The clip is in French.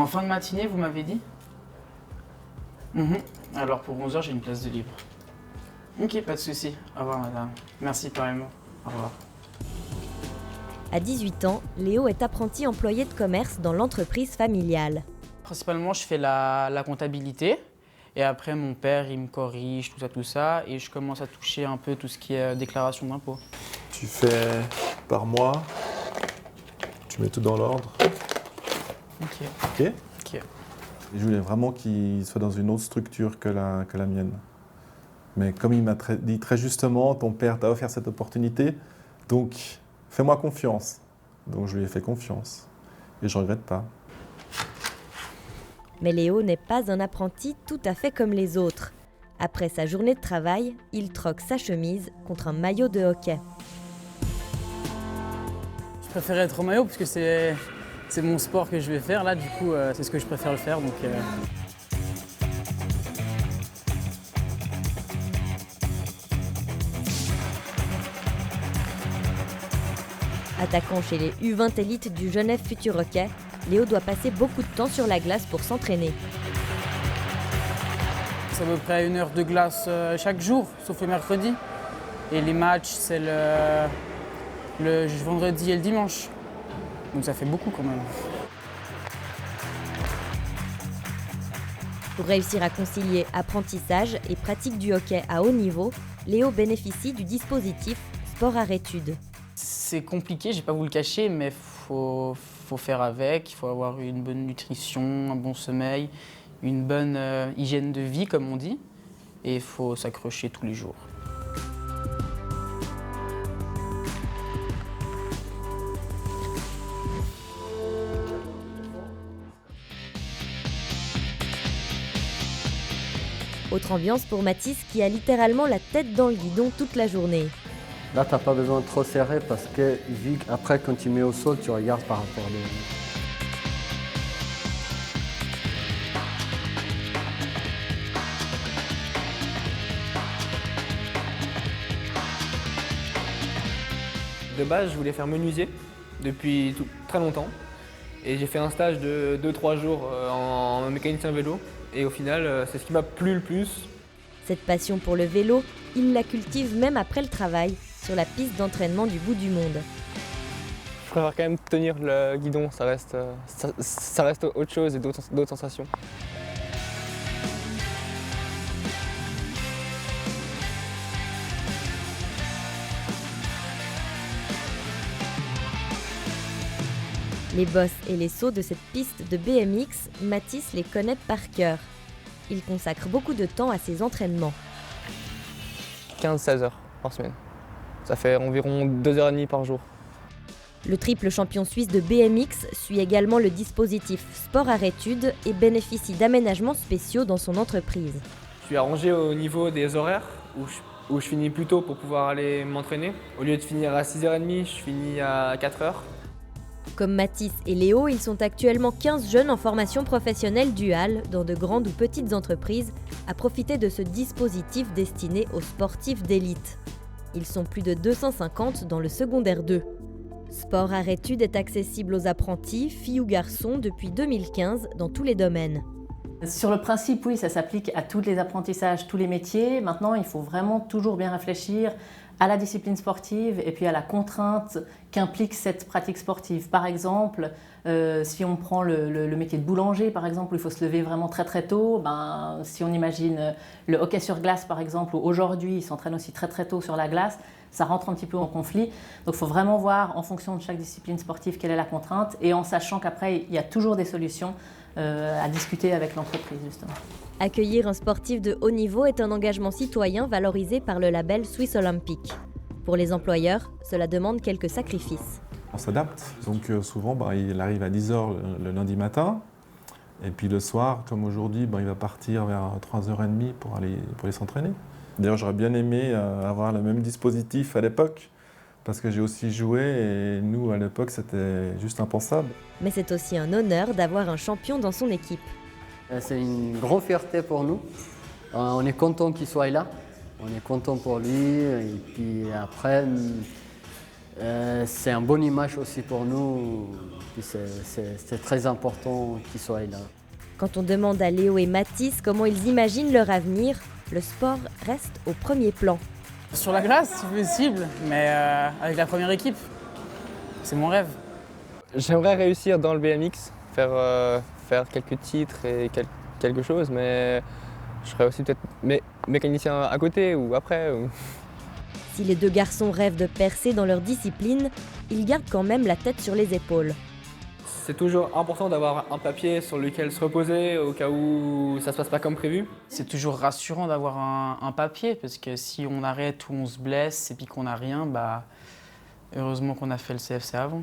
En fin de matinée, vous m'avez dit? Mhm. Alors pour 11h, j'ai une place de libre. Ok, pas de souci. Au revoir madame. Merci pareillement. Au revoir. À 18 ans, Léo est apprenti employé de commerce dans l'entreprise familiale. Principalement, je fais la comptabilité. Et après, mon père, il me corrige, tout ça. Et je commence à toucher un peu tout ce qui est déclaration d'impôt. Tu fais par mois, tu mets tout dans l'ordre. Ok. Ok. Ok. Je voulais vraiment qu'il soit dans une autre structure que la mienne. Mais comme il m'a dit très justement, ton père t'a offert cette opportunité, donc fais-moi confiance. Donc je lui ai fait confiance. Et je ne regrette pas. Mais Léo n'est pas un apprenti tout à fait comme les autres. Après sa journée de travail, il troque sa chemise contre un maillot de hockey. Je préfère être au maillot parce que c'est mon sport que je vais faire. Là, du coup, c'est ce que je préfère le faire. Donc, Attaquant chez les U20 élites du Genève Futur Hockey, Léo doit passer beaucoup de temps sur la glace pour s'entraîner. c'est à peu près 1 heure de glace chaque jour, sauf le mercredi. Et les matchs, c'est le vendredi et le dimanche. Donc ça fait beaucoup quand même. Pour réussir à concilier apprentissage et pratique du hockey à haut niveau, Léo bénéficie du dispositif sport-arrêt-études. C'est compliqué, je ne vais pas vous le cacher, mais faut faire avec. Il faut avoir une bonne nutrition, un bon sommeil, une bonne hygiène de vie, comme on dit. Et il faut s'accrocher tous les jours. Autre ambiance pour Mathis qui a littéralement la tête dans le guidon toute la journée. Là, tu n'as pas besoin de trop serrer parce que vu qu'après, quand tu mets au sol, tu regardes par rapport à De base, je voulais faire menuisier depuis très longtemps. Et j'ai fait un stage de 2-3 jours en mécanicien vélo. Et au final, c'est ce qui m'a plu le plus. Cette passion pour le vélo, il la cultive même après le travail, sur la piste d'entraînement du bout du monde. Je préfère quand même tenir le guidon, ça reste autre chose et d'autres sensations. Les bosses et les sauts de cette piste de BMX, Mathis les connaît par cœur. Il consacre beaucoup de temps à ses entraînements. 15-16 heures par semaine. Ça fait environ 2h30 par jour. Le triple champion suisse de BMX suit également le dispositif sport-arrêt-études et bénéficie d'aménagements spéciaux dans son entreprise. Je suis arrangé au niveau des horaires où je finis plus tôt pour pouvoir aller m'entraîner. Au lieu de finir à 6h30, je finis à 4h. Comme Mathis et Léo, ils sont actuellement 15 jeunes en formation professionnelle duale dans de grandes ou petites entreprises à profiter de ce dispositif destiné aux sportifs d'élite. Ils sont plus de 250 dans le secondaire 2. Sport-arrêt-études est accessible aux apprentis, filles ou garçons, depuis 2015 dans tous les domaines. Sur le principe, oui, ça s'applique à tous les apprentissages, tous les métiers. Maintenant, il faut vraiment toujours bien réfléchir à la discipline sportive et puis à la contrainte qu'implique cette pratique sportive. Par exemple, si on prend le métier de boulanger, par exemple, où il faut se lever vraiment très très tôt, si on imagine le hockey sur glace, par exemple, où aujourd'hui ils s'entraînent aussi très très tôt sur la glace, ça rentre un petit peu en conflit. Donc il faut vraiment voir en fonction de chaque discipline sportive quelle est la contrainte et en sachant qu'après il y a toujours des solutions à discuter avec l'entreprise justement. Accueillir un sportif de haut niveau est un engagement citoyen valorisé par le label Swiss Olympique. Pour les employeurs, cela demande quelques sacrifices. On s'adapte. Donc souvent, il arrive à 10h le lundi matin. Et puis le soir, comme aujourd'hui, il va partir vers 3h30 pour aller s'entraîner. D'ailleurs, j'aurais bien aimé avoir le même dispositif à l'époque. Parce que j'ai aussi joué et nous, à l'époque, c'était juste impensable. Mais c'est aussi un honneur d'avoir un champion dans son équipe. C'est une grande fierté pour nous. On est content qu'il soit là. On est content pour lui. Et puis après, C'est une bonne image aussi pour nous. C'est très important qu'ils soient là. Quand on demande à Léo et Mathis comment ils imaginent leur avenir, le sport reste au premier plan. Sur la glace, si possible, mais avec la première équipe. C'est mon rêve. J'aimerais réussir dans le BMX, faire quelques titres et quelque chose, mais je serais aussi peut-être mécanicien à côté ou après. Si les deux garçons rêvent de percer dans leur discipline, ils gardent quand même la tête sur les épaules. C'est toujours important d'avoir un papier sur lequel se reposer au cas où ça se passe pas comme prévu. C'est toujours rassurant d'avoir un papier, parce que si on arrête ou on se blesse et puis qu'on n'a rien, bah, heureusement qu'on a fait le CFC avant.